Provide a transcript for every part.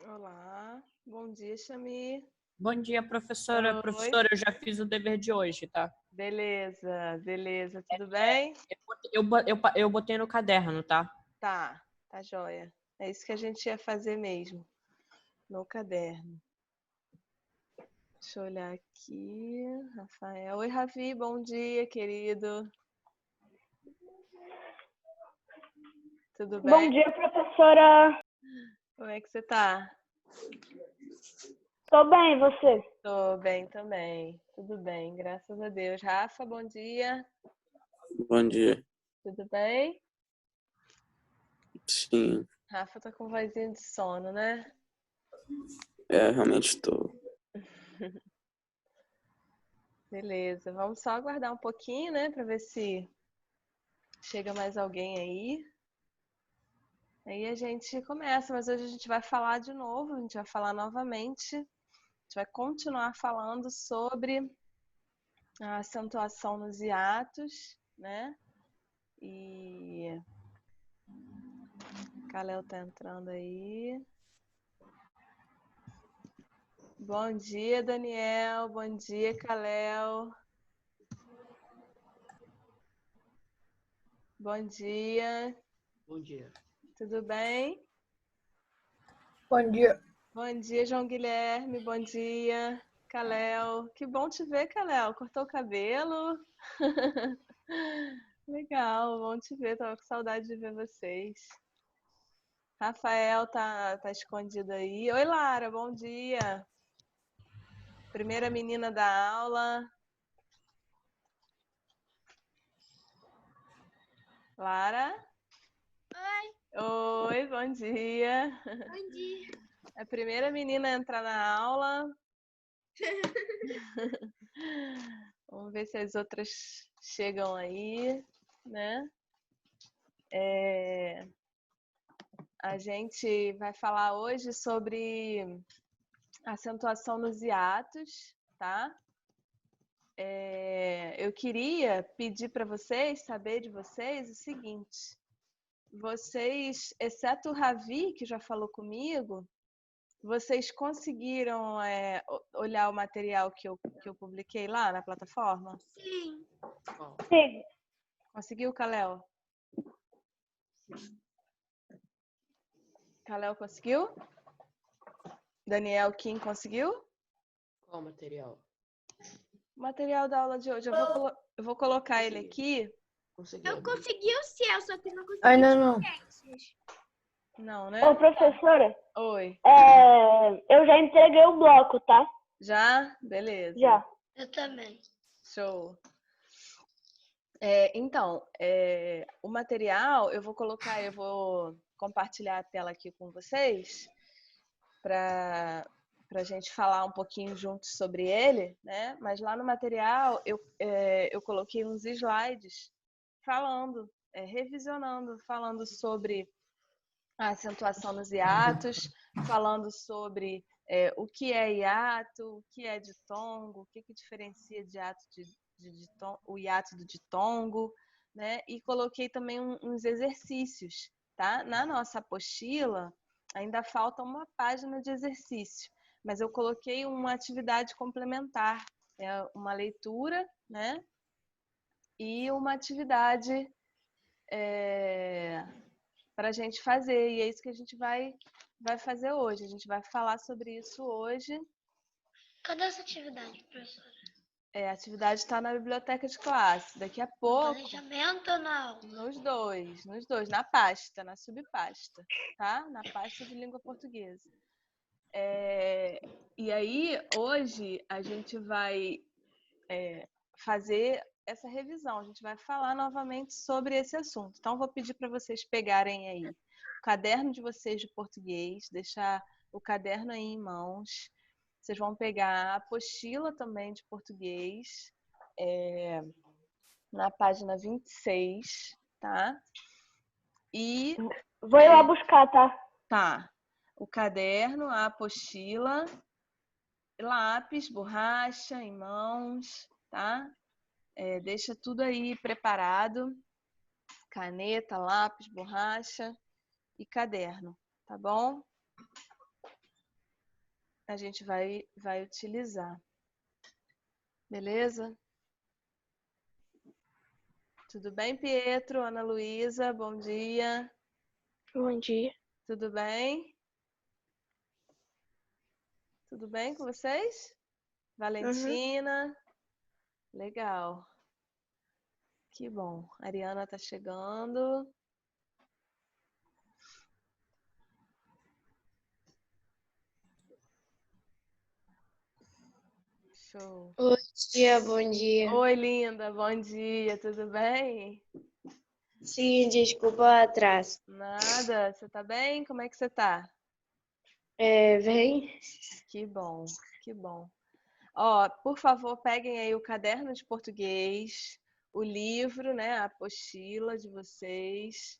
Olá, bom dia, Xami. Bom dia, professora. Oi, Professora, eu já fiz o dever de hoje, tá? beleza, tudo bem? Eu botei no caderno, tá? Tá joia. É isso que a gente ia fazer mesmo, no caderno. Deixa eu olhar aqui, Rafael. Oi, Ravi, bom dia, querido. Tudo bem? Bom dia, professora. Como é que você tá? Tô bem, e você? Tô bem também, tudo bem, graças a Deus. Rafa, bom dia, Bom dia. tudo bem? Sim, Rafa tá com vozinha de sono, né? realmente estou. Beleza, vamos só aguardar um pouquinho, né, para ver se chega mais alguém aí. Aí a gente começa, mas hoje a gente vai falar de novo, a gente vai falar novamente. A gente vai continuar falando sobre a acentuação nos hiatos, né? E Kalel tá entrando aí. Bom dia, Daniel. Bom dia, Kalel. Bom dia. Bom dia. Tudo bem? Bom dia. Bom dia, João Guilherme. Bom dia, Kalel. Que bom te ver, Kalel. Cortou o cabelo? Legal, bom te ver. Tava com saudade de ver vocês. Rafael tá escondido aí. Oi, Lara, bom dia. Primeira menina da aula. Lara? Oi, bom dia. Bom dia. É a primeira menina a entrar na aula. Vamos ver se as outras chegam aí, né? A gente vai falar hoje sobre acentuação nos hiatos, tá? Eu queria pedir para vocês, saber de vocês o seguinte: vocês, exceto o Ravi, que já falou comigo, vocês conseguiram olhar o material que eu publiquei lá na plataforma? Sim. Sim. Conseguiu, Kalel? Kalel conseguiu? Daniel Kim conseguiu? Qual material? O material da aula de hoje. Eu vou colocar ele aqui. Consegui. Eu consegui o seu, só que não consegui Ainda os não. textos. Não, né? Ô, professora, Oi. eu já entreguei o bloco, tá? Já? Beleza. Já. Eu também. Show. Então, o material eu vou compartilhar a tela aqui com vocês para a gente falar um pouquinho juntos sobre ele, né? Mas lá no material eu coloquei uns slides falando, revisionando, falando sobre a acentuação nos hiatos, falando sobre o que é hiato, o que é ditongo, o que diferencia de hiato o hiato do ditongo, né? E coloquei também uns exercícios, tá? Na nossa apostila ainda falta uma página de exercício, mas eu coloquei uma atividade complementar, uma leitura, né? E uma atividade para a gente fazer, e é isso que a gente vai fazer hoje. A gente vai falar sobre isso hoje. Cadê essa atividade, professora? A atividade está na biblioteca de classe. Daqui a No pouco, planejamento ou na aula? nos dois, na pasta, na subpasta, tá? Na pasta de língua portuguesa. E aí, hoje, a gente vai fazer essa revisão. A gente vai falar novamente sobre esse assunto. Então, vou pedir para vocês pegarem aí o caderno de vocês de português, deixar o caderno aí em mãos. Vocês vão pegar a apostila também de português, na página 26, tá? E Vou ir lá buscar, tá? tá, o caderno, a apostila, lápis, borracha em mãos, tá? Deixa tudo aí preparado, caneta, lápis, borracha e caderno, tá bom? a gente vai utilizar. Beleza? Tudo bem, Pietro? Ana Luísa, bom dia. Bom dia. Tudo bem? Tudo bem com vocês? Valentina? Legal. Que bom. A Ariana tá chegando. Show. Bom dia, bom dia. Oi, linda. Bom dia. Tudo bem? Sim, desculpa o atraso. Nada. Você tá bem? Como é que você tá? Vem. Que bom. Que bom. Ó, por favor, peguem aí o caderno de português, o livro, né, a apostila de vocês,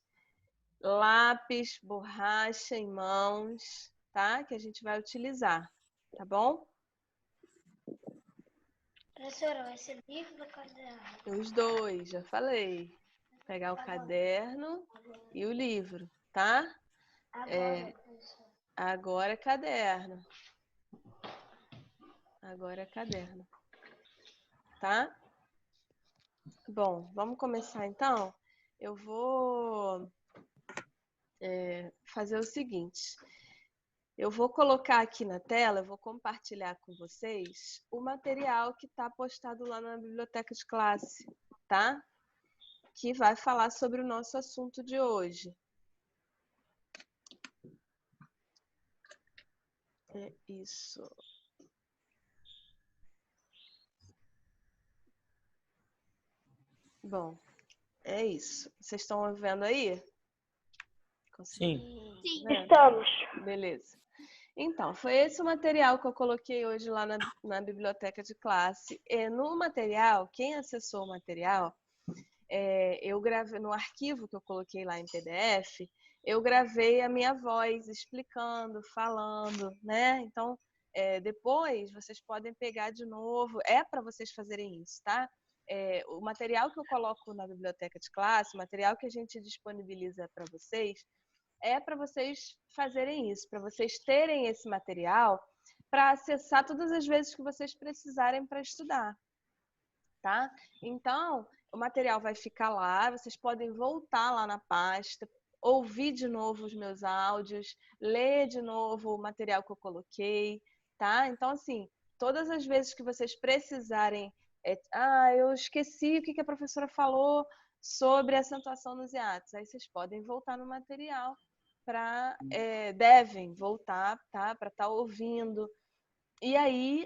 lápis, borracha em mãos, tá? Que a gente vai utilizar, tá bom? Professora, vai ser livro do caderno? Os dois, já falei. Pegar o caderno e o livro, tá? Agora, professora. Agora é caderno. Agora é caderno. Tá? Bom, vamos começar então? Eu vou fazer o seguinte. Eu vou colocar aqui na tela, eu vou compartilhar com vocês o material que está postado lá na biblioteca de classe, tá? Que vai falar sobre o nosso assunto de hoje. É isso. Bom, é isso. Vocês estão vendo aí? Sim. Vendo? Estamos. Beleza. Então, foi esse o material que eu coloquei hoje lá na biblioteca de classe. No material, quem acessou o material, eu gravei no arquivo que eu coloquei lá em PDF, eu gravei a minha voz explicando, falando, né? Então, depois vocês podem pegar de novo. É para vocês fazerem isso, tá? O material que eu coloco na biblioteca de classe, o material que a gente disponibiliza para vocês, é para vocês fazerem isso, para vocês terem esse material para acessar todas as vezes que vocês precisarem para estudar, tá? Então, o material vai ficar lá, vocês podem voltar lá na pasta, ouvir de novo os meus áudios, ler de novo o material que eu coloquei, tá? Então, assim, todas as vezes que vocês precisarem, eu esqueci o que a professora falou sobre acentuação nos hiatos, aí vocês podem voltar no material devem voltar, tá? Para estar ouvindo. E aí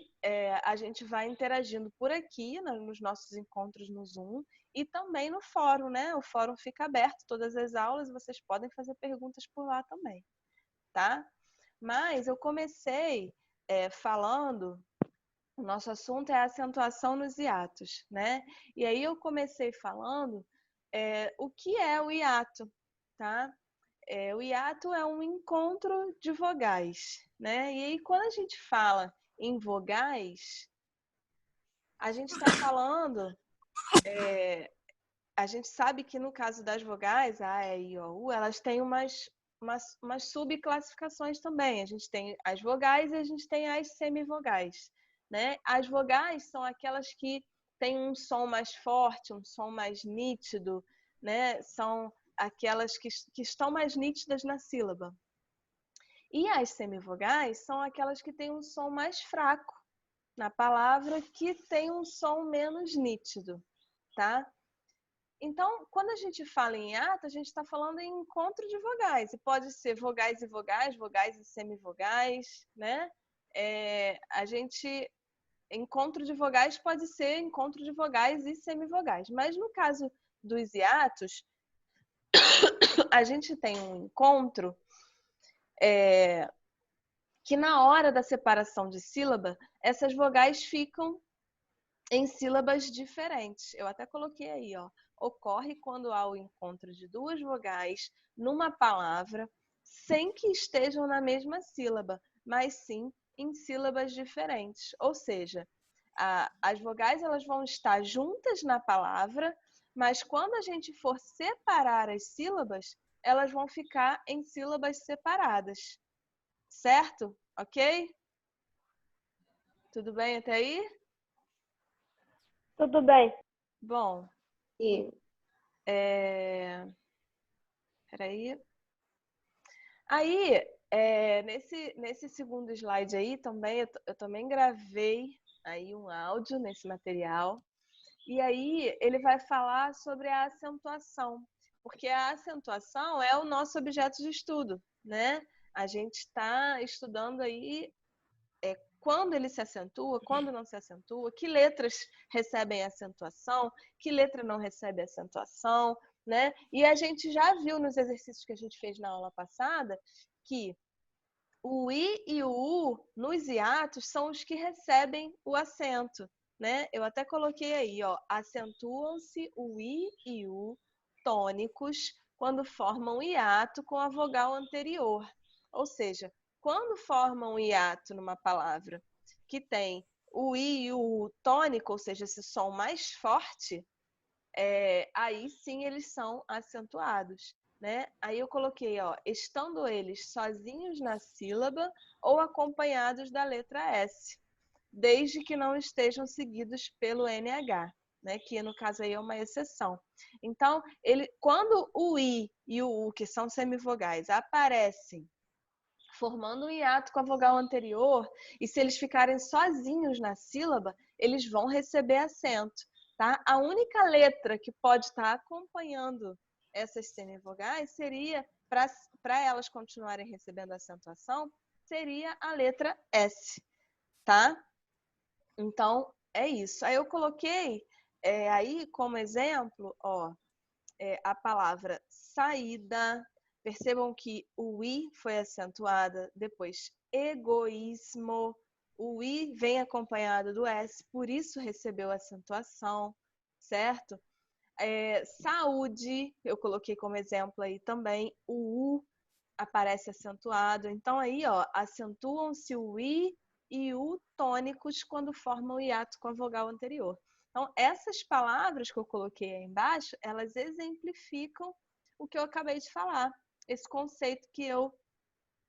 a gente vai interagindo por aqui, nos nossos encontros no Zoom e também no fórum, né? O fórum fica aberto todas as aulas, vocês podem fazer perguntas por lá também, tá? Mas eu comecei falando, o nosso assunto é a acentuação nos hiatos, né? E aí eu comecei falando o que é o hiato, tá? O hiato é um encontro de vogais, né? E aí, quando a gente fala em vogais, a gente está falando... a gente sabe que no caso das vogais, A, E, I, O, U, elas têm umas subclassificações também. A gente tem as vogais e a gente tem as semivogais, né? As vogais são aquelas que têm um som mais forte, um som mais nítido, né? São aquelas que estão mais nítidas na sílaba. E as semivogais são aquelas que têm um som mais fraco na palavra, que tem um som menos nítido, tá? Então, quando a gente fala em hiato, a gente está falando em encontro de vogais. E pode ser vogais e vogais e semivogais, né? Encontro de vogais pode ser encontro de vogais e semivogais. Mas no caso dos hiatos, a gente tem um encontro que na hora da separação de sílaba, essas vogais ficam em sílabas diferentes. Eu até coloquei aí, ó. Ocorre quando há o encontro de duas vogais numa palavra sem que estejam na mesma sílaba, mas sim em sílabas diferentes. Ou seja, as vogais elas vão estar juntas na palavra, mas quando a gente for separar as sílabas, elas vão ficar em sílabas separadas. Certo? Ok? Tudo bem até aí? Tudo bem. Bom, Sim. peraí. Aí, nesse segundo slide aí também, eu também gravei aí um áudio nesse material. E aí ele vai falar sobre a acentuação, porque a acentuação é o nosso objeto de estudo, né? A gente está estudando aí quando ele se acentua, quando não se acentua, que letras recebem acentuação, que letra não recebe acentuação, né? E a gente já viu nos exercícios que a gente fez na aula passada que o I e o U nos hiatos são os que recebem o acento, né? Eu até coloquei aí, ó, acentuam-se o I e U tônicos quando formam hiato com a vogal anterior. Ou seja, quando formam hiato numa palavra que tem o I e o U tônico, ou seja, esse som mais forte, aí sim eles são acentuados. Né? Aí eu coloquei, ó, estando eles sozinhos na sílaba ou acompanhados da letra S, desde que não estejam seguidos pelo NH, né? Que no caso aí é uma exceção. Então, quando o I e o U, que são semivogais, aparecem formando um hiato com a vogal anterior, e se eles ficarem sozinhos na sílaba, eles vão receber acento. Tá? A única letra que pode estar acompanhando essas semivogais seria, para elas continuarem recebendo acentuação, seria a letra S, tá? Então, é isso. Aí eu coloquei aí como exemplo, ó, a palavra saída. Percebam que o I foi acentuada, depois egoísmo, o I vem acompanhado do S, por isso recebeu acentuação, certo? Saúde, eu coloquei como exemplo aí também, o U aparece acentuado. Então aí, ó, acentuam-se o I e o tônicos quando formam o hiato com a vogal anterior. Então, essas palavras que eu coloquei aí embaixo, elas exemplificam o que eu acabei de falar, esse conceito que eu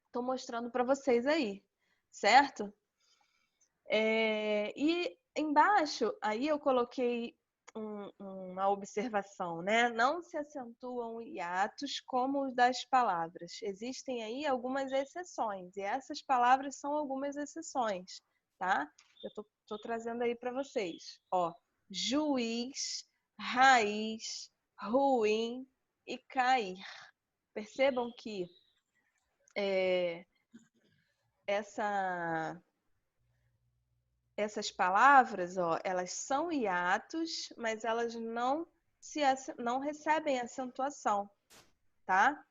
estou mostrando para vocês aí, certo? E embaixo, aí eu coloquei uma observação, né? Não se acentuam hiatos como os das palavras. Existem aí algumas exceções, e essas palavras são algumas exceções, tá? Eu tô trazendo aí para vocês. Ó, juiz, raiz, ruim e cair. Percebam que essas palavras, ó, elas são hiatos, mas elas não recebem acentuação, tá?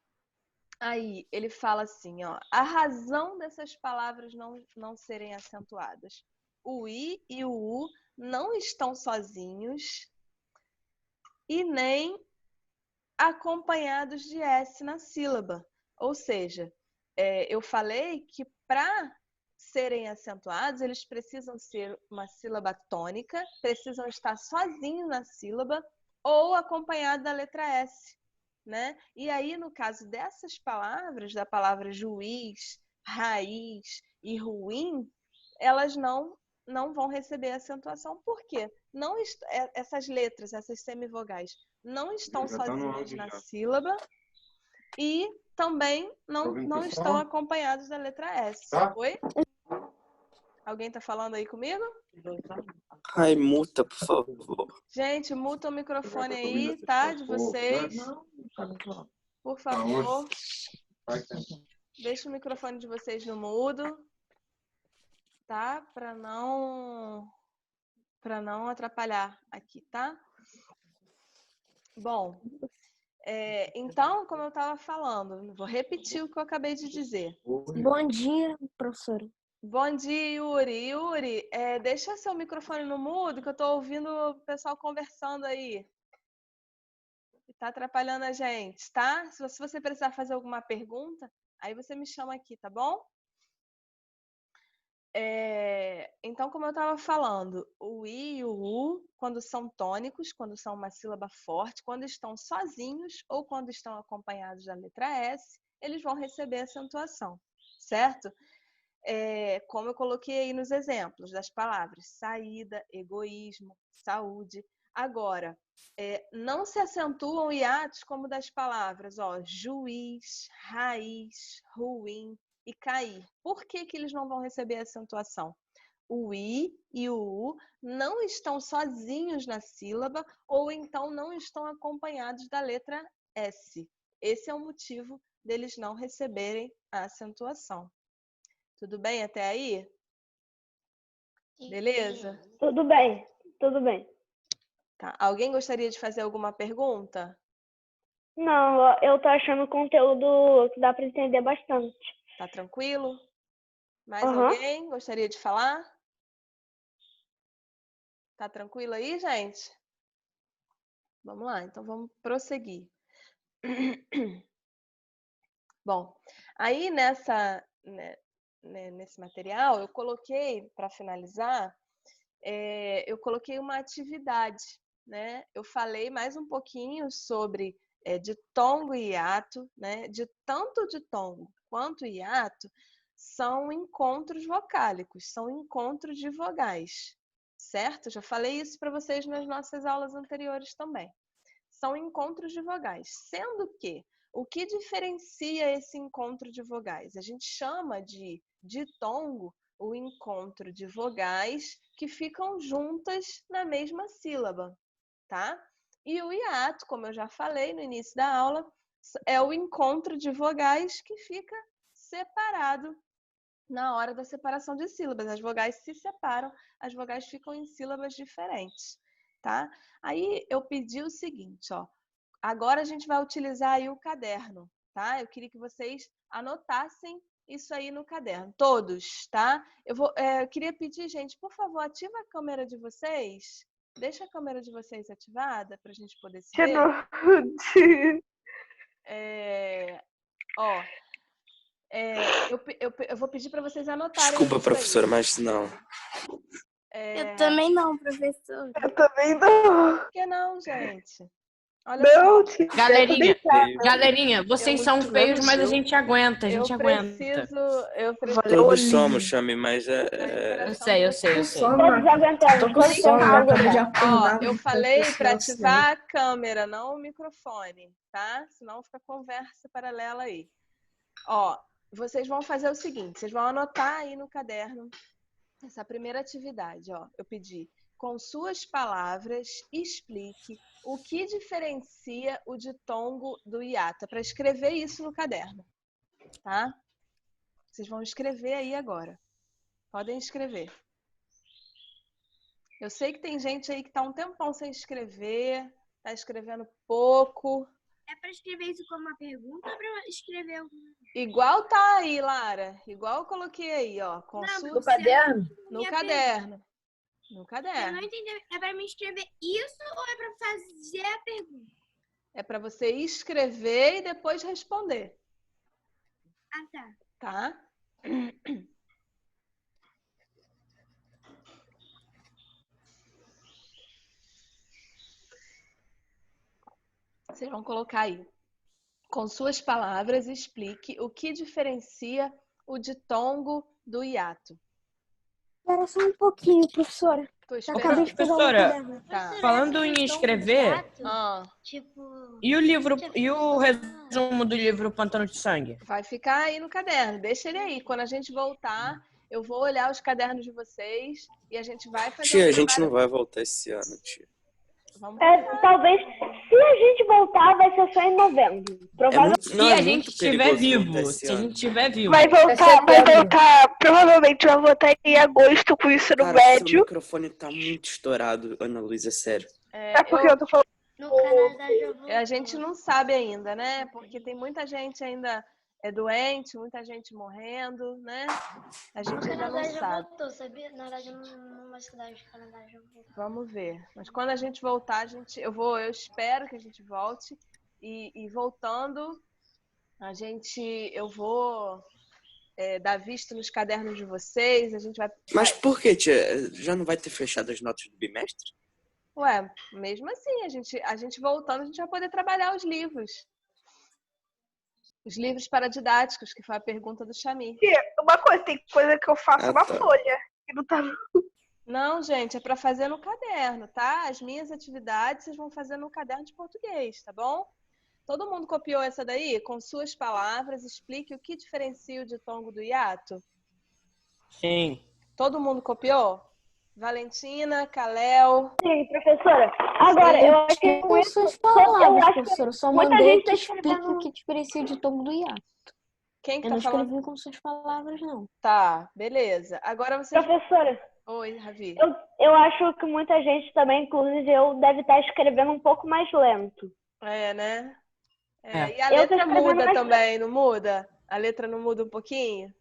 Aí ele fala assim, ó, a razão dessas palavras não serem acentuadas. O I e o U não estão sozinhos e nem acompanhados de S na sílaba. Ou seja, eu falei que para serem acentuados, eles precisam ser uma sílaba tônica, precisam estar sozinhos na sílaba ou acompanhado da letra S, né? E aí, no caso dessas palavras, da palavra juiz, raiz e ruim, elas não vão receber acentuação. Por quê? Essas letras, essas semivogais, não estão sozinhas na sílaba e também não estão acompanhados da letra S. Oi? Alguém tá falando aí comigo? Ai, muta, por favor. Gente, muta o microfone aí, tá? De vocês. Por favor. Deixa o microfone de vocês no mudo, tá? Para não atrapalhar aqui, tá? Bom, então, como eu estava falando, vou repetir o que eu acabei de dizer. Bom dia, professora. Bom dia, Yuri. Yuri, deixa seu microfone no mudo, que eu estou ouvindo o pessoal conversando aí. Está atrapalhando a gente, tá? Se você precisar fazer alguma pergunta, aí você me chama aqui, tá bom? Então, como eu estava falando, o I e o U, quando são tônicos, quando são uma sílaba forte, quando estão sozinhos ou quando estão acompanhados da letra S, eles vão receber acentuação, certo? como eu coloquei aí nos exemplos das palavras, saída, egoísmo, saúde. Agora, não se acentuam hiatos como das palavras, juiz, raiz, ruim e cair. Por que que eles não vão receber acentuação? O I e o U não estão sozinhos na sílaba ou então não estão acompanhados da letra S. Esse é o motivo deles não receberem a acentuação. Tudo bem até aí? Beleza? Tudo bem, tudo bem. Tá. Alguém gostaria de fazer alguma pergunta? Não, eu tô achando o conteúdo que dá para entender bastante. Tá tranquilo? Mais Aham. alguém gostaria de falar? Tá tranquilo aí, gente? Vamos lá, então vamos prosseguir. Bom, aí nesse material eu coloquei, para finalizar, eu coloquei uma atividade, né? Eu falei mais um pouquinho sobre ditongo e hiato, né? Tanto ditongo quanto hiato são encontros vocálicos, são encontros de vogais, certo? Já falei isso para vocês nas nossas aulas anteriores também. São encontros de vogais, sendo que o que diferencia esse encontro de vogais? A gente chama de ditongo o encontro de vogais que ficam juntas na mesma sílaba, tá? E o hiato, como eu já falei no início da aula, é o encontro de vogais que fica separado na hora da separação de sílabas. As vogais se separam, as vogais ficam em sílabas diferentes, tá? Aí eu pedi o seguinte, ó. Agora a gente vai utilizar aí o caderno, tá? Eu queria que vocês anotassem isso aí no caderno, todos, tá? Eu queria pedir, gente, por favor, ativa a câmera de vocês. Deixa a câmera de vocês ativada para a gente poder se ver. Eu vou pedir para vocês anotarem. Desculpa, isso professora, aí. mas não. Eu também não, professor. Eu também não. Por que não, gente? Olha Não, só. tia. Galerinha, vocês são feios, mas a gente aguenta, Eu preciso Todos somos, Chame, mas Eu sei. Todos aguentamos. Tô com Todos sono, vamos acabei de aguentar. acordar. eu falei para ativar a câmera, não o microfone, tá? Senão fica conversa paralela aí. Ó, vocês vão fazer o seguinte, vocês vão anotar aí no caderno essa primeira atividade, ó. Eu pedi, com suas palavras, explique o que diferencia o ditongo do hiato, para escrever isso no caderno, tá? Vocês vão escrever aí agora. Podem escrever. Eu sei que tem gente aí que tá um tempão sem escrever, tá escrevendo pouco. É para escrever isso como uma pergunta ou para escrever alguma? Igual tá aí, Lara. Igual eu coloquei aí, ó. No caderno? No caderno. No Eu caderno. não entendi. É para me escrever isso ou é para fazer a pergunta? É para você escrever e depois responder, Ah, tá. tá? Vocês vão colocar aí. Com suas palavras, explique o que diferencia o ditongo do hiato. Espera só um pouquinho, professora. Tô Acabei esperando. de pegar o Professora, caderno. Tá. falando em escrever, Tipo, e o livro, e o resumo do livro Pantano de Sangue? Vai ficar aí no caderno, deixa ele aí. Quando a gente voltar, eu vou olhar os cadernos de vocês e a gente vai fazer Tia, um a gente não trabalho. vai voltar esse ano, tia. Vamos Talvez, se a gente voltar, vai ser só em novembro. Provavelmente. Se a gente estiver vivo, se a gente estiver vivo. Vai voltar, provavelmente vai voltar em agosto com isso no Cara, seu médio. microfone tá muito estourado, Ana Luísa, sério. É porque eu tô falando. no Canadá já voltou. A gente não sabe ainda, né? Porque tem muita gente ainda doente, muita gente morrendo, né? A No gente ainda Canadá não já sabe. voltou, sabia? Na verdade, numa cidade do Canadá já voltou. Vamos ver. Mas quando a gente voltar, eu espero que a gente volte. E voltando, eu vou dar vista nos cadernos de vocês. A gente vai. Mas por que, tia? Já não vai ter fechado as notas do bimestre? Ué, mesmo assim, a gente voltando, a gente vai poder trabalhar os livros. Os livros paradidáticos, que foi a pergunta do Xami. Uma coisa, tem coisa que eu faço na tá. folha. Que não tá... Não, gente, é para fazer no caderno, tá? As minhas atividades vocês vão fazer no caderno de português, tá bom? Todo mundo copiou essa daí? Com suas palavras, explique o que diferencia o ditongo do hiato. Sim. Todo mundo copiou? Valentina, Kalel. Sim, professora. Agora, eu acho que Com com isso, suas eu palavras, acho que professora. Eu só muita mandei gente que tá explique escrevendo. o que diferencia o ditongo do hiato. Quem que Eu tá não falando? escrevi com suas palavras, não. Tá, beleza. Agora vocês... Professora, Oi, Ravi. eu acho que muita gente também, inclusive eu, deve estar escrevendo um pouco mais lento. É, né? É. E a Eu tô letra escrevendo muda mais também, não muda? A letra não muda um pouquinho?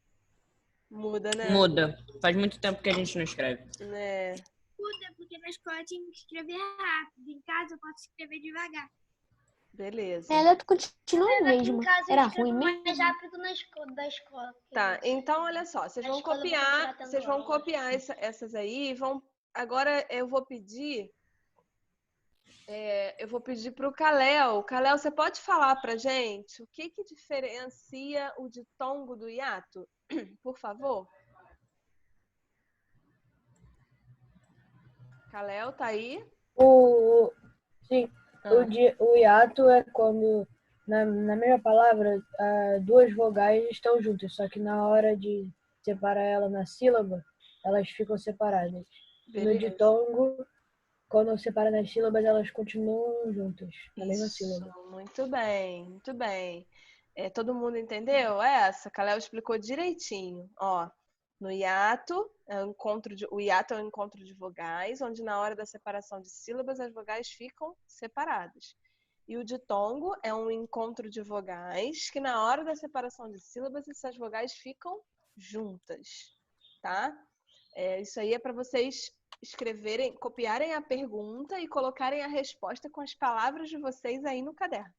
Muda, né? Muda. Faz muito tempo que a gente não escreve. É. Muda, porque na escola eu tinha que escrever rápido. Em casa eu posso escrever devagar. Beleza. Ela continua Mas aqui mesmo. em casa eu Era escrevo ruim mais mesmo. rápido na escola, da escola. Tá, então olha só, vocês Na vão escola eu vou copiar, continuar tendo vocês vão aula. copiar essas aí e vão. Agora eu vou pedir para o Kalel. Kalel, você pode falar pra gente o que diferencia o ditongo do hiato, por favor? Kalel, tá aí? Sim, o hiato é quando, na mesma palavra, duas vogais estão juntas, só que na hora de separar ela na sílaba, elas ficam separadas. Beleza. No ditongo, quando separa nas sílabas, elas continuam juntas, na mesma Isso, sílaba. muito bem, muito bem. Todo mundo entendeu essa? Kalel explicou direitinho. Ó, no hiato, o hiato é um encontro de vogais, onde na hora da separação de sílabas as vogais ficam separadas. E o ditongo é um encontro de vogais que na hora da separação de sílabas essas vogais ficam juntas, tá? Isso aí é para vocês escreverem, copiarem a pergunta e colocarem a resposta com as palavras de vocês aí no caderno.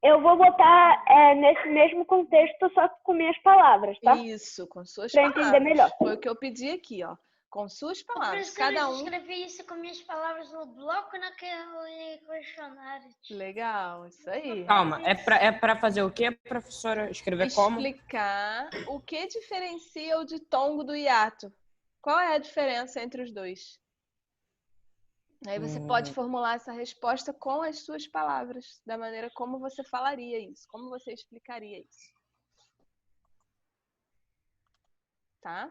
Eu vou botar nesse mesmo contexto, só que com minhas palavras, tá? Isso, com suas Pra palavras. entender melhor. Foi o que eu pedi aqui, ó. Com suas palavras. Cada um. Escrevi isso com minhas palavras no bloco e naquele questionário. Legal, isso aí. Calma, é pra fazer o quê, professora? Escrever como? Explicar o que diferencia o ditongo do hiato. Qual é a diferença entre os dois? Aí você pode formular essa resposta com as suas palavras, da maneira como você falaria isso, como você explicaria isso. Tá?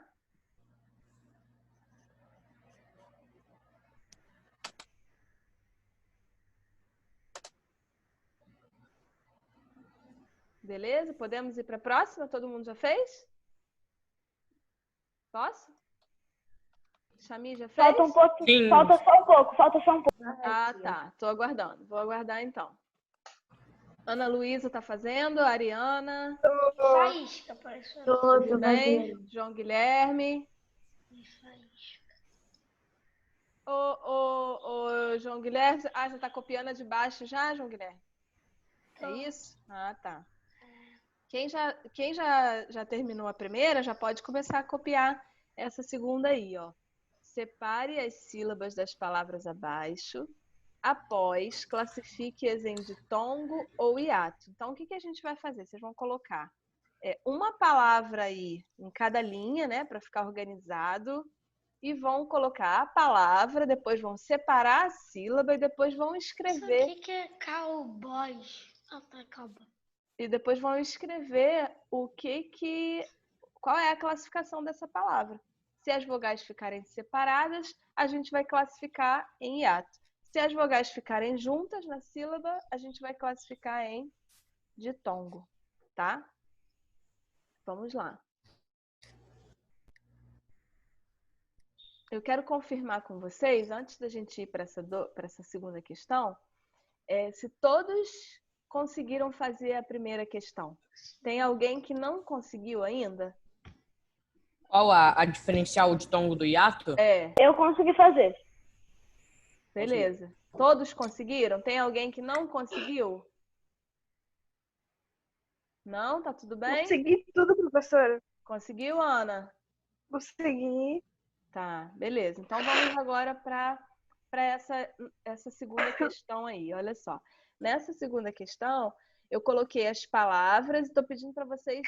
Beleza? Podemos ir para a próxima? Todo mundo já fez? Posso? Xami já fez? Falta um pouco, Sim. falta só um pouco. Ah, tá. Tô aguardando. Vou aguardar então. Ana Luísa tá fazendo, a Ariana. Faísca, professora. Tudo bem? João Guilherme. Faísca. Ô, João Guilherme. Ah, você tá copiando a de baixo já, João Guilherme? É isso? Ah, tá. Quem já terminou a primeira, já pode começar a copiar essa segunda aí, ó. Separe as sílabas das palavras abaixo. Após, classifique-as em ditongo ou hiato. Então, o que a gente vai fazer? Vocês vão colocar uma palavra aí em cada linha, né? Para ficar organizado. E vão colocar a palavra, depois vão separar a sílaba e depois vão escrever. Isso aqui que é cowboy. Ah, tá, cowboy. E depois vão escrever qual é a classificação dessa palavra. Se as vogais ficarem separadas, a gente vai classificar em hiato. Se as vogais ficarem juntas na sílaba, a gente vai classificar em ditongo, tá? Vamos lá. Eu quero confirmar com vocês, antes da gente ir para essa segunda questão, se todos conseguiram fazer a primeira questão. Tem alguém que não conseguiu ainda? Qual a diferencial de ditongo do hiato? Eu consegui fazer. Beleza. Todos conseguiram? Tem alguém que não conseguiu? Não? Tá tudo bem? Consegui tudo, professora. Conseguiu, Ana? Consegui. Tá, beleza. Então vamos agora para essa segunda questão aí. Olha só. Nessa segunda questão, Eu coloquei as palavras e estou pedindo para vocês,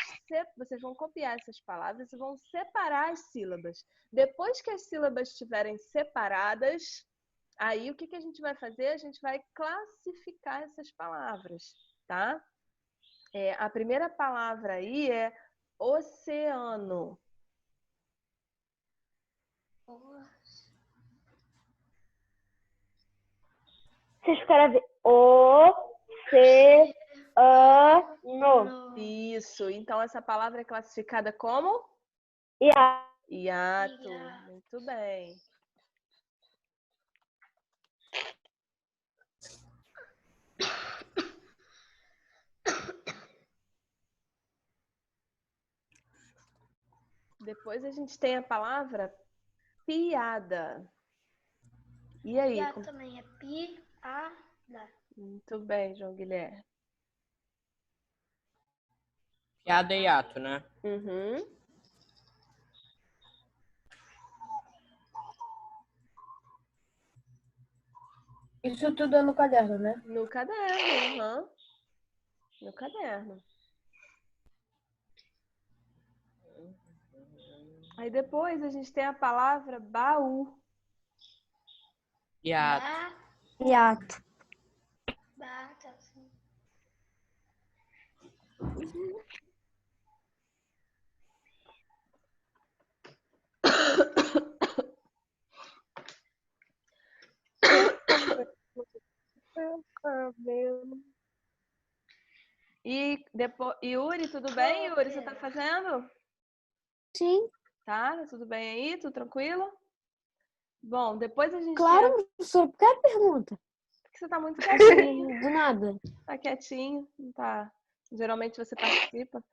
vocês vão copiar essas palavras e vão separar as sílabas. Depois que as sílabas estiverem separadas, aí o que a gente vai fazer? A gente vai classificar essas palavras, tá? A primeira palavra aí é oceano. Se escreve oceano. Isso. Então, essa palavra é classificada como? Hiato. Hiato. Muito bem. Depois a gente tem a palavra piada. E aí? Piada também é piada. Muito bem, João Guilherme. Piada e ato, né? Uhum. Isso tudo é no caderno, né? No caderno, uhum. No caderno. Aí depois a gente tem a palavra baú. E ato. Hiato. Bata, assim. E depois, Yuri, tudo bem? Yuri, você tá fazendo? Sim, Tá? Tudo bem aí? Tudo tranquilo? Bom, depois a gente claro, professor. Por que a pergunta? Porque você tá muito quietinho. Do nada. Tá quietinho, não tá? Geralmente você participa.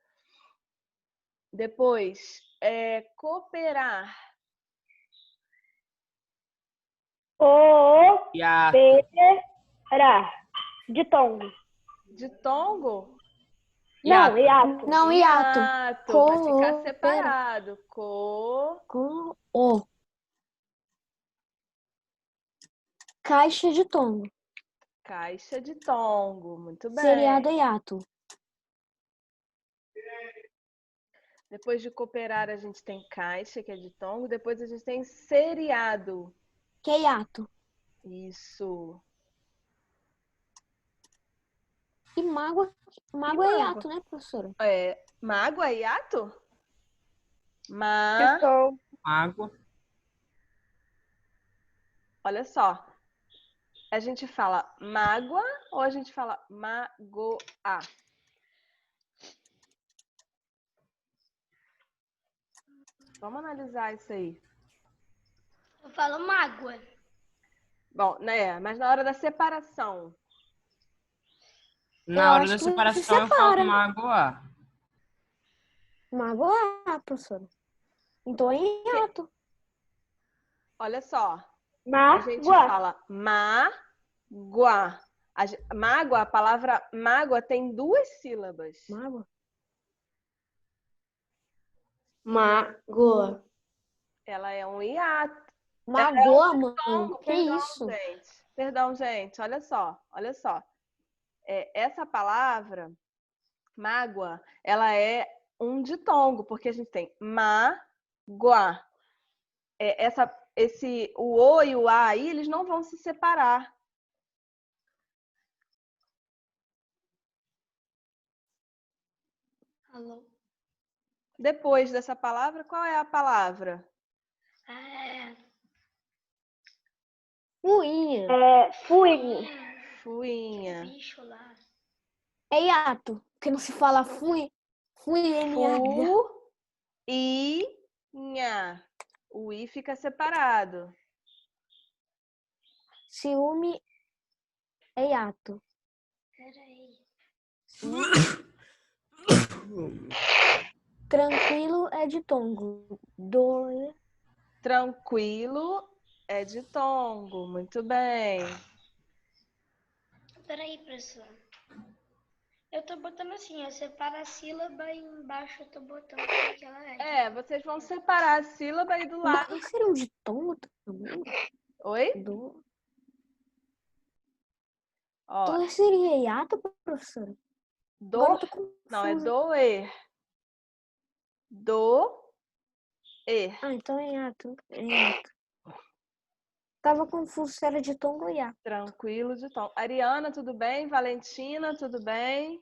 Depois, cooperar. Hiato. Cooperar. De tongo. De tongo? Não, hiato. Não, hiato. Vai ficar Coopera. separado. Caixa de tongo. Caixa de tongo. Muito bem. Seriado hiato. Depois de cooperar, a gente tem caixa, que é de tongo. Depois a gente tem seriado. Que é hiato. Isso. E mágoa. Mágoa é hiato, né, professora? Mágoa é hiato? Água. Olha só. A gente fala mágoa ou a gente fala magoa? Vamos analisar isso aí. Eu falo mágoa. Bom, né? Mas na hora da separação. Na hora acho da que você separação eu separa. falo magoar. Mágoa é, professora. Então é hiato. Olha só. A gente Mágoa. fala mágoa. Mágoa, a palavra mágoa tem 2 sílabas. Mágoa. Magoa. Ela é um hiato. Magoa, mano. Tongo, Que perdão, isso? gente. Perdão, gente. Olha só. Olha só. Essa palavra, mágoa, ela é um ditongo, porque a gente tem mágoa. O O e o A aí, eles não vão se separar. Alô? Depois dessa palavra, qual é a palavra? Fuinha. Fuinha. Fuinha. Bicho lá. É hiato. Porque não se fala fui. Fuinha. Fu-i-nha. O I fica separado. Ciúme é hiato. Peraí. Tranquilo é de tongo. Tranquilo é de tongo. Muito bem. Peraí, professor. Eu tô botando assim, ó. Separa a sílaba e embaixo eu tô botando como que ela é. Vocês vão separar a sílaba e do lado. Mas seria um de tongo também? Oi? Ó, Então seria hiato, professora? Agora eu Do. tô Não, é confusa. doer. Do-er. Ah, então é hiato. É hiato. Tava confuso se era ditongo ou hiato. Tranquilo de tom. Ariana, tudo bem? Valentina, tudo bem?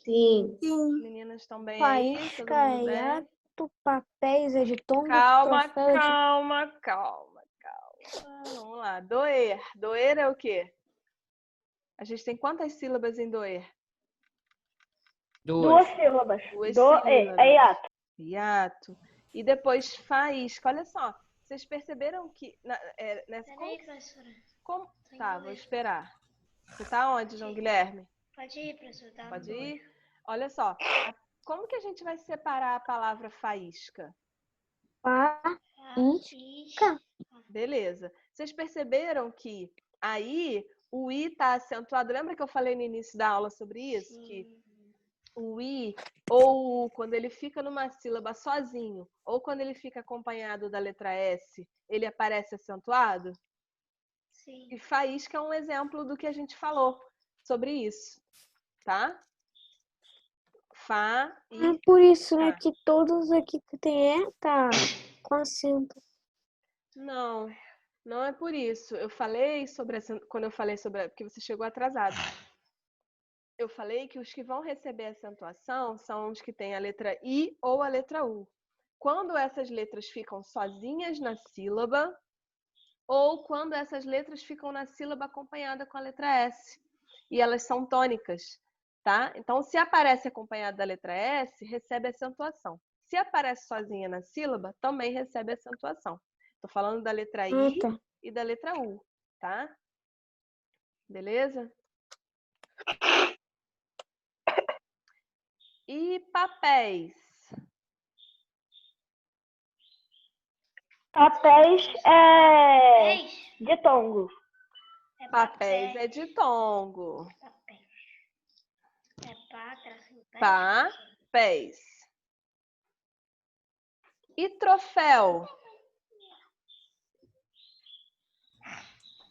Sim. Sim. Meninas estão bem aí? Todo Faísca mundo é bem? hiato, papéis é ditongo, Calma, troféu é ditongo. calma. Vamos lá. Doer. Doer é o quê? A gente tem quantas sílabas em doer? Duas 2. sílabas. Duas Do e. sílabas. É hiato. Hiato. E depois faísca. Olha só. Vocês perceberam que nessa Peraí, professora. como... Tem Tá, doer. vou esperar. Você tá onde, João Guilherme? Pode ir, professor. Tá Pode no ir? Olha só. Como que a gente vai separar a palavra faísca? Faísca. Beleza. Vocês perceberam que aí o i está acentuado? Lembra que eu falei no início da aula sobre isso? Que o i, ou quando ele fica numa sílaba sozinho, ou quando ele fica acompanhado da letra S, ele aparece acentuado? Sim. E faísca é um exemplo do que a gente falou sobre isso, tá? É por isso, né, que todos aqui que tem tá com acento. Não, não é por isso. Eu falei sobre quando eu falei sobre porque você chegou atrasado. Eu falei que os que vão receber acentuação são os que têm a letra I ou a letra U. Quando essas letras ficam sozinhas na sílaba ou quando essas letras ficam na sílaba acompanhada com a letra S. E elas são tônicas, tá? Então, se aparece acompanhada da letra S, recebe acentuação. Se aparece sozinha na sílaba, também recebe acentuação. Estou falando da letra I tá. e da letra U, tá? Beleza? E papéis? Papéis é ditongo. Papéis é ditongo. É pá, tracinho, pé. Papéis. E troféu?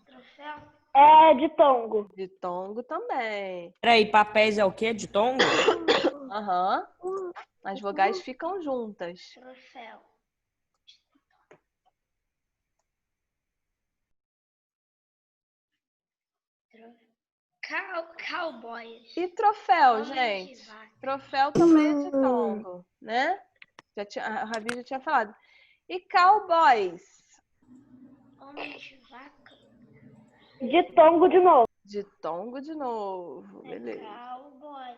Troféu. É ditongo. Ditongo também. Peraí, papéis é o quê? Ditongo? Aham. As vogais ficam juntas. Troféu. Cowboys. E troféu, Homem de gente? vaca. Troféu também é ditongo, né? A Ravi já tinha falado. E cowboys? Homem de vaca. Ditongo de novo. Ditongo de novo. Beleza. Cowboy.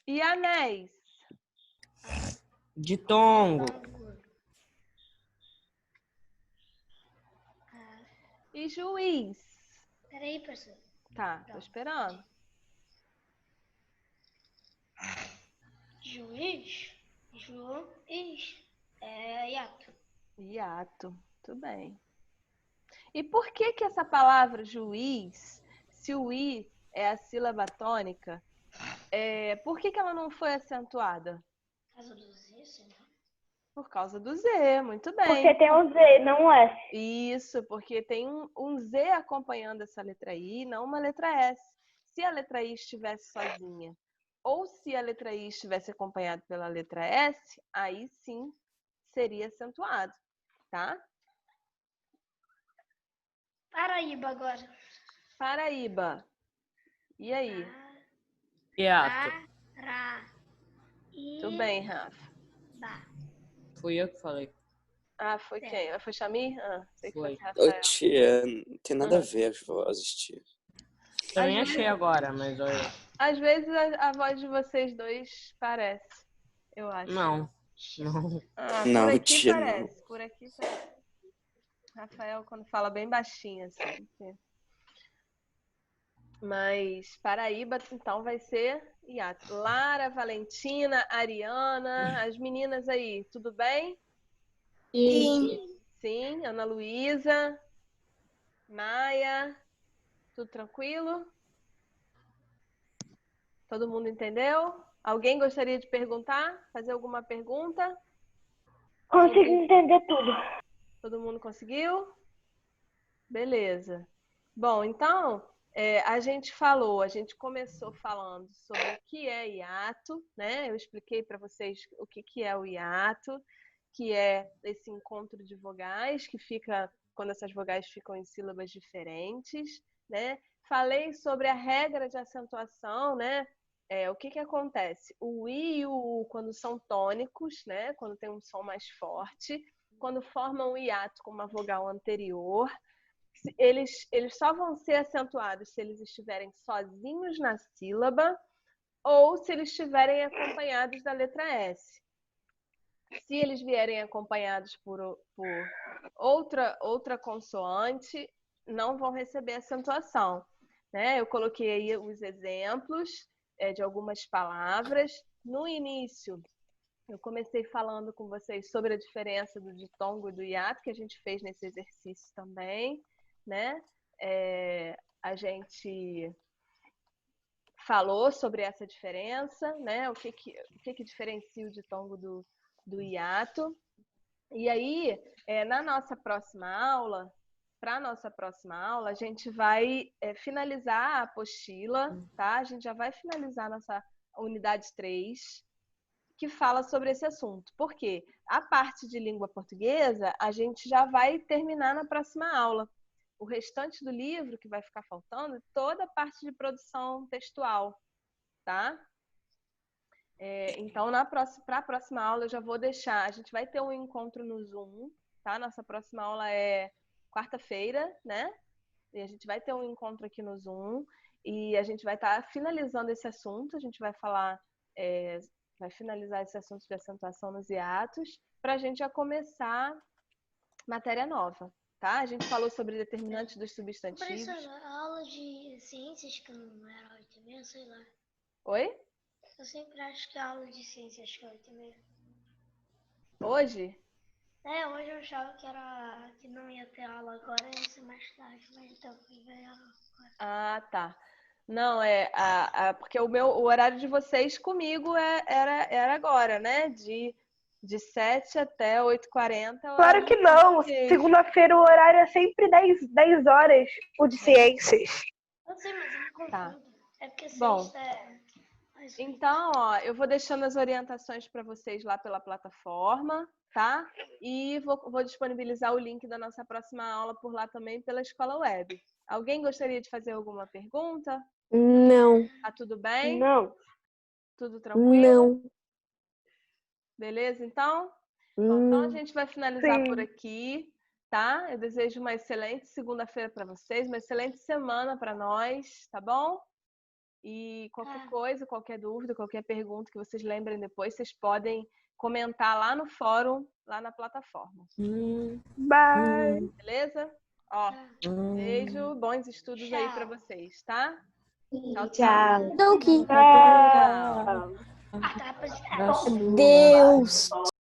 E anéis? Ditongo. E juiz? Peraí, professor. Tá, tô esperando. Juiz. É hiato. Hiato. Tudo bem. E por que que essa palavra juiz, se o i é a sílaba tônica, por que que ela não foi acentuada? Por causa do Z, sei lá. Por causa do Z, muito bem. Porque tem o Z, não o S. Isso, porque tem um Z acompanhando essa letra I, não uma letra S. Se a letra I estivesse sozinha, ou se a letra I estivesse acompanhada pela letra S, aí sim seria acentuado, tá? Paraíba agora. Paraíba. E aí? Hiato. Tudo bem, Rafa. Fui eu que falei. Ah, foi quem? Foi Xamir? Ah, sei que Foi. fosse Rafael. Ô, tia, não tem nada a ver as vozes, tia. Também Às achei vezes- agora, mas olha. Às vezes a voz de vocês dois parece, eu acho. Não. Não. Ah, Não, por aqui tia, parece, por aqui parece. Rafael, quando fala bem baixinho, assim. Mas Paraíba, então, vai ser hiato. Lara, Valentina, Ariana, as meninas aí, tudo bem? Sim. Sim, Ana Luísa, Maia, tudo tranquilo? Todo mundo entendeu? Alguém gostaria de perguntar? Fazer alguma pergunta? Consigo entender tudo. Todo mundo conseguiu? Beleza. Bom, então, a gente começou falando sobre o que é hiato, né? Eu expliquei para vocês o que é o hiato, que é esse encontro de vogais, que fica quando essas vogais ficam em sílabas diferentes, né? Falei sobre a regra de acentuação, né? O que acontece? O I e o U, quando são tônicos, né? Quando tem um som mais forte, quando formam o hiato com uma vogal anterior, eles só vão ser acentuados se eles estiverem sozinhos na sílaba ou se eles estiverem acompanhados da letra S. Se eles vierem acompanhados por outra consoante, não vão receber acentuação, né? Eu coloquei aí os exemplos de algumas palavras. No início, eu comecei falando com vocês sobre a diferença do ditongo e do hiato, que a gente fez nesse exercício também, né? A gente falou sobre essa diferença, né? O que diferencia o ditongo do hiato. E aí, para a nossa próxima aula, a gente vai finalizar a apostila, tá? A gente já vai finalizar nossa unidade 3, que fala sobre esse assunto. Por quê? A parte de língua portuguesa, a gente já vai terminar na próxima aula. O restante do livro, que vai ficar faltando, toda a parte de produção textual, tá? Então, para a próxima aula, eu já vou deixar... A gente vai ter um encontro no Zoom, tá? Nossa próxima aula é quarta-feira, né? E a gente vai ter um encontro aqui no Zoom e a gente vai estar finalizando esse assunto. A gente vai falar... vai finalizar esse assunto de acentuação nos hiatos para a gente já começar matéria nova, tá? A gente falou sobre determinantes dos substantivos. Professora, a aula de ciências que não era 8h30, sei lá. Oi? Eu sempre acho que a aula de ciências que é 8h30. Hoje? Hoje eu achava que não ia ter aula agora, ia ser mais tarde, mas então fui ver aula agora. Ah, tá. Não, porque o horário de vocês comigo era agora, né? De 7 até 8h40. Claro que não. Segunda-feira o horário é sempre 10 horas, o de ciências. Eu sei, mas eu me confundo. Tá. É porque Bom, sexta é... então, eu vou deixando as orientações para vocês lá pela plataforma, tá? E vou disponibilizar o link da nossa próxima aula por lá também pela Escola Web. Alguém gostaria de fazer alguma pergunta? Não. Tá tudo bem? Não. Tudo tranquilo? Não. Beleza, então? Bom, então a gente vai finalizar Sim. por aqui, tá? Eu desejo uma excelente segunda-feira para vocês, uma excelente semana para nós, tá bom? E qualquer coisa, qualquer dúvida, qualquer pergunta que vocês lembrem depois, vocês podem comentar lá no fórum, lá na plataforma. Bye. Beleza? Ó, beijo, bons estudos aí para vocês, tá? Tchau, tchau. Tchau. Doki. Tchau. Até a próxima. Deus.